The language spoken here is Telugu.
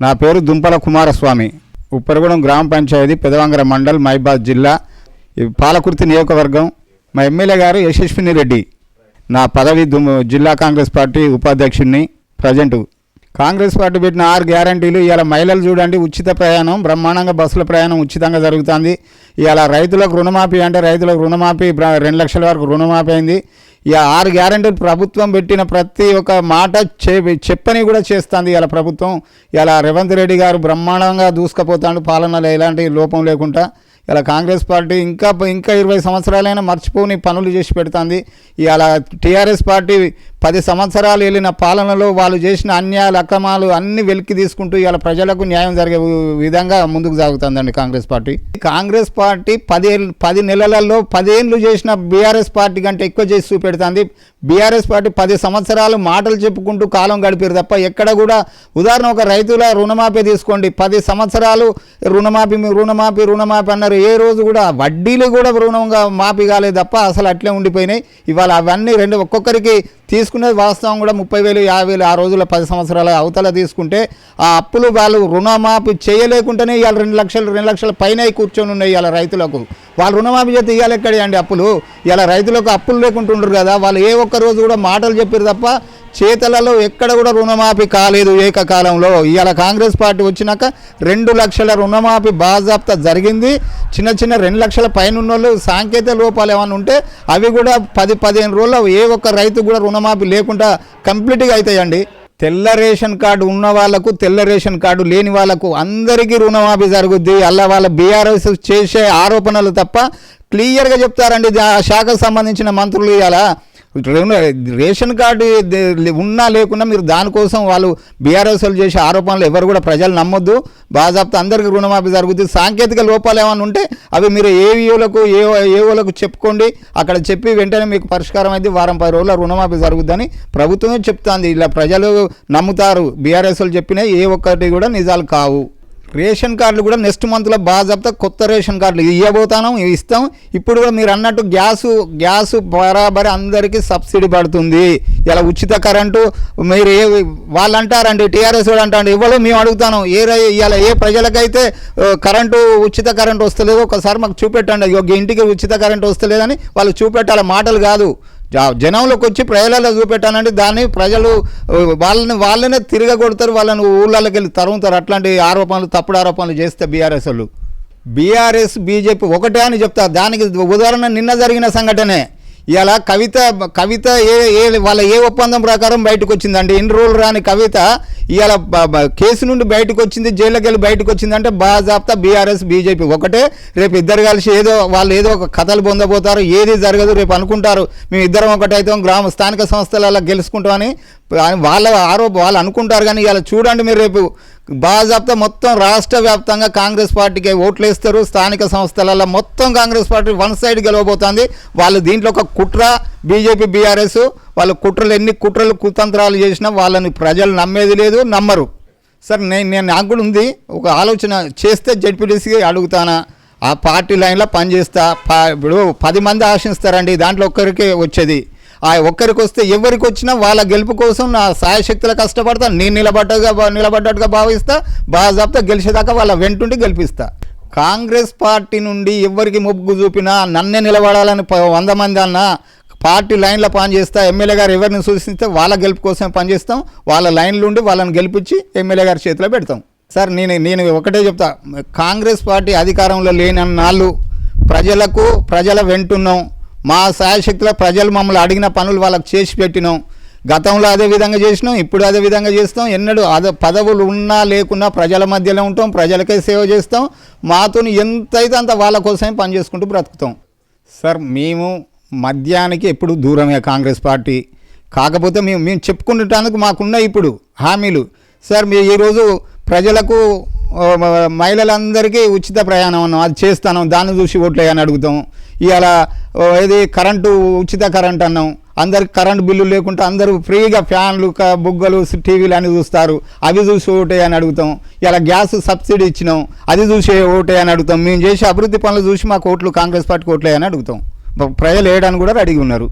నా పేరు దుంపల కుమారస్వామి, ఉప్పరగూడెం గ్రామ పంచాయతీ, పెదవంగర మండల్, మహబూబాబాద్ జిల్లా, పాలకుర్తి నియోజకవర్గం. మా ఎమ్మెల్యే గారు యశస్విని రెడ్డి. నా పదవి జిల్లా కాంగ్రెస్ పార్టీ ఉపాధ్యక్షుడిని. ప్రజెంట్ కాంగ్రెస్ పార్టీ పెట్టిన 6 గ్యారంటీలు. ఇవాళ మహిళలు చూడండి, ఉచిత ప్రయాణం, బ్రహ్మాండంగా బస్సుల ప్రయాణం ఉచితంగా జరుగుతుంది. ఇవాళ రైతులకు రుణమాఫీ అంటే రైతులకు రుణమాఫీ 2 లక్షల వరకు రుణమాఫీ అయింది. ఇక 6 గ్యారంటీలు ప్రభుత్వం పెట్టిన ప్రతి ఒక్క మాట చెప్పని కూడా చేస్తుంది ఇవాళ ప్రభుత్వం. ఇలా రేవంత్ రెడ్డి గారు బ్రహ్మాండంగా దూసుకుపోతాడు, పాలనలో ఎలాంటి లోపం లేకుండా. ఇలా కాంగ్రెస్ పార్టీ ఇంకా 20 సంవత్సరాలైనా మర్చిపోని పనులు చేసి పెడుతుంది. ఇలా టీఆర్ఎస్ పార్టీ 10 సంవత్సరాలు వెళ్ళిన పాలనలో వాళ్ళు చేసిన అన్యాయాలు, అక్రమాలు అన్ని వెలికి తీసుకుంటూ ఇలా ప్రజలకు న్యాయం జరిగే విధంగా ముందుకు సాగుతుందండి కాంగ్రెస్ పార్టీ. కాంగ్రెస్ పార్టీ 10 నెలలలో 10 ఏళ్ళు చేసిన బీఆర్ఎస్ పార్టీ కంటే ఎక్కువ చేసి చూపెడుతుంది. బీఆర్ఎస్ పార్టీ 10 సంవత్సరాలు మాటలు చెప్పుకుంటూ కాలం గడిపారు తప్ప ఎక్కడ కూడా, ఉదాహరణ ఒక రైతుల రుణమాఫీ తీసుకోండి, 10 సంవత్సరాలు రుణమాఫీ అన్నారు. ఏ రోజు కూడా వడ్డీలు కూడా రుణంగా మాఫీ కాలేదు తప్ప అసలు అట్లే ఉండిపోయినాయి. ఇవాళ అవన్నీ ఒక్కొక్కరికి తీసుకునేది వాస్తవం కూడా 30,000, 50,000 ఆ రోజుల 10 సంవత్సరాల అవతల తీసుకుంటే ఆ అప్పులు వాళ్ళు రుణమాఫీ చేయలేకుండానే ఇవాళ 2 లక్షల పైన కూర్చొని ఉన్నాయి. ఇవాళ రైతులకు వాళ్ళు రుణమాఫీ చేస్తే ఇవాళ ఎక్కడే అండి అప్పులు? ఇలా రైతులకు అప్పులు లేకుంటుండ్రు కదా. వాళ్ళు ఏ ఒక్క రోజు కూడా మాటలు చెప్పారు తప్ప చేతలలో ఎక్కడ కూడా రుణమాఫీ కాలేదు ఏకకాలంలో. ఇవాళ కాంగ్రెస్ పార్టీ వచ్చినాక 2 లక్షల రుణమాఫీ బాజాప్తా జరిగింది. చిన్న 2 లక్షల పైన ఉన్న వాళ్ళు సాంకేతిక లోపాలు ఏమైనా ఉంటే అవి కూడా 10-15 రోజుల్లో ఏ ఒక్క రైతు కూడా రుణమాఫీ లేకుండా కంప్లీట్గా అవుతాయండి. తెల్ల రేషన్ కార్డు ఉన్న వాళ్ళకు, తెల్ల రేషన్ కార్డు లేని వాళ్ళకు అందరికీ రుణమాఫీ జరుగుద్ది. అలా వాళ్ళ బీఆర్ఎస్ చేసే ఆరోపణలు తప్ప క్లియర్గా చెప్తారండి ఆ శాఖకు సంబంధించిన మంత్రులు. ఇలా రేషన్ కార్డు ఉన్నా లేకున్నా మీరు దానికోసం వాళ్ళు బీఆర్ఎస్ చేసే ఆరోపణలు ఎవరు కూడా ప్రజలు నమ్మొద్దు. బాజాప్తా అందరికీ రుణమాఫీ జరుగుతుంది. సాంకేతిక లోపాలు ఏమైనా ఉంటే అవి మీరు ఏఓలకు చెప్పుకోండి. అక్కడ చెప్పి వెంటనే మీకు పరిష్కారం అయితే 10 రోజుల రుణమాఫీ జరుగుద్దని ప్రభుత్వమే చెప్తుంది. ఇలా ప్రజలు నమ్ముతారు. బీఆర్ఎస్ చెప్పినాయి ఏ ఒక్కటి కూడా నిజాలు కావు. రేషన్ కార్డులు కూడా నెక్స్ట్ మంత్లో బాజాప్తా కొత్త రేషన్ కార్డులు ఇస్తాం. ఇప్పుడు కూడా మీరు అన్నట్టు గ్యాసు బరాబరి అందరికీ సబ్సిడీ పడుతుంది. ఇలా ఉచిత కరెంటు మీరు వాళ్ళు అంటారండి, టీఆర్ఎస్ కూడా అంటారండి, ఇవ్వలో మేము అడుగుతాను. ఇలా ఏ ప్రజలకైతే ఉచిత కరెంటు వస్తలేదో ఒకసారి మాకు చూపెట్టండి. ఇంటికి ఉచిత కరెంటు వస్తలేదని వాళ్ళు చూపెట్టాలి, మాటలు కాదు. జనంలోకి వచ్చి ప్రజలలో చూపెట్టానంటే దాన్ని ప్రజలు వాళ్ళనే తిరగగొడతారు, వాళ్ళని ఊళ్ళకి వెళ్ళి తరుగుతారు. అట్లాంటి తప్పుడు ఆరోపణలు చేస్తే బీఆర్ఎస్ బీజేపీ ఒకటే అని చెప్తారు. దానికి ఉదాహరణ నిన్న జరిగిన సంఘటనే. ఇలా కవిత వాళ్ళ ఏ ఒప్పందం ప్రకారం బయటకు వచ్చిందండి? ఇన్ని రోజులు రాని కవిత ఇవాళ కేసు నుండి బయటకు వచ్చింది, జైలుకి వెళ్ళి బయటకు వచ్చిందంటే బాజాప్తా బీఆర్ఎస్ బీజేపీ ఒకటే. రేపు ఇద్దరు కలిసి వాళ్ళు ఏదో ఒక కథలు పొందబోతారు, ఏది జరగదు. రేపు అనుకుంటారు మేము ఇద్దరం ఒకటైతాం, స్థానిక సంస్థలలో గెలుచుకుంటామని వాళ్ళు అనుకుంటారు. కానీ ఇలా చూడండి మీరు, రేపు బాజాప్తా మొత్తం రాష్ట్ర వ్యాప్తంగా కాంగ్రెస్ పార్టీకి ఓట్లు వేస్తారు. స్థానిక సంస్థలలో మొత్తం కాంగ్రెస్ పార్టీ 1 సైడ్ గెలవబోతుంది. వాళ్ళు దీంట్లో ఒక కుట్ర, బీజేపీ బీఆర్ఎస్ వాళ్ళ ఎన్ని కుట్రలు కుతంత్రాలు చేసినా వాళ్ళని ప్రజలు నమ్మేది లేదు, నమ్మరు. సార్ నాకు కూడా ఉంది ఒక ఆలోచన. చేస్తే జడ్పీటీసీ అడుగుతానా, ఆ పార్టీ లైన్లో పనిచేస్తా. ఇప్పుడు 10 మంది ఆశిస్తారండి, దాంట్లో ఒక్కరికే వచ్చేది. ఆ ఒక్కరికి వస్తే ఎవరికి వచ్చినా వాళ్ళ గెలుపు కోసం నా సాయశక్తులు కష్టపడతా. నేను నిలబడ్డట్టుగా భావిస్తా. బాజాప్తా గెలిచేదాకా వాళ్ళ వెంటుండి గెలిపిస్తా. కాంగ్రెస్ పార్టీ నుండి ఎవరికి మొగ్గు చూపినా నన్నే నిలబడాలని 100 మంది అన్నా పార్టీ లైన్లో పనిచేస్తా. ఎమ్మెల్యే గారు ఎవరిని సూచిస్తే వాళ్ళ గెలుపు కోసమే పనిచేస్తాం. వాళ్ళ లైన్లు ఉండి వాళ్ళని గెలిపించి ఎమ్మెల్యే గారి చేతిలో పెడతాం. సార్ నేను ఒకటే చెప్తా, కాంగ్రెస్ పార్టీ అధికారంలో లేనన్నాళ్ళు ప్రజల వెంటున్నాం. మా సాయశక్తిలో ప్రజలు మమ్మల్ని అడిగిన పనులు వాళ్ళకి చేసి పెట్టినాం. గతంలో అదే విధంగా చేసినాం, ఇప్పుడు అదే విధంగా చేస్తాం. ఎన్నడూ పదవులు ఉన్నా లేకున్నా ప్రజల మధ్యలో ఉంటాం, ప్రజలకే సేవ చేస్తాం. మాతో ఎంతైతే అంత వాళ్ళ కోసమే పనిచేసుకుంటూ బ్రతుకుతాం. సార్ మేము మద్యానికి ఎప్పుడు దూరమే కాంగ్రెస్ పార్టీ. కాకపోతే మేము చెప్పుకుంటానికి మాకున్న ఇప్పుడు హామీలు. సార్ ఈరోజు ప్రజలకు మహిళలందరికీ ఉచిత ప్రయాణం అన్నాం, అది చేస్తాను, దాన్ని చూసి ఓట్లేయని అడుగుతాం. ఇవాళ కరెంటు ఉచిత కరెంట్ అన్నాం, అందరికి కరెంటు బిల్లు లేకుండా అందరూ ఫ్రీగా ఫ్యాన్లు, బుగ్గలు, టీవీలు అని చూస్తారు, అవి చూసి ఓటేయని అడుగుతాం. ఇలా గ్యాస్ సబ్సిడీ ఇచ్చినాం, అది చూసి ఓటేయని అడుగుతాం. మేము చేసే అభివృద్ధి పనులు చూసి మాకు ఓట్లు కాంగ్రెస్ పార్టీకి ఓట్లేయని అడుగుతాం. ప్రజలు వేయడానికి కూడా రెడీగా ఉన్నారు.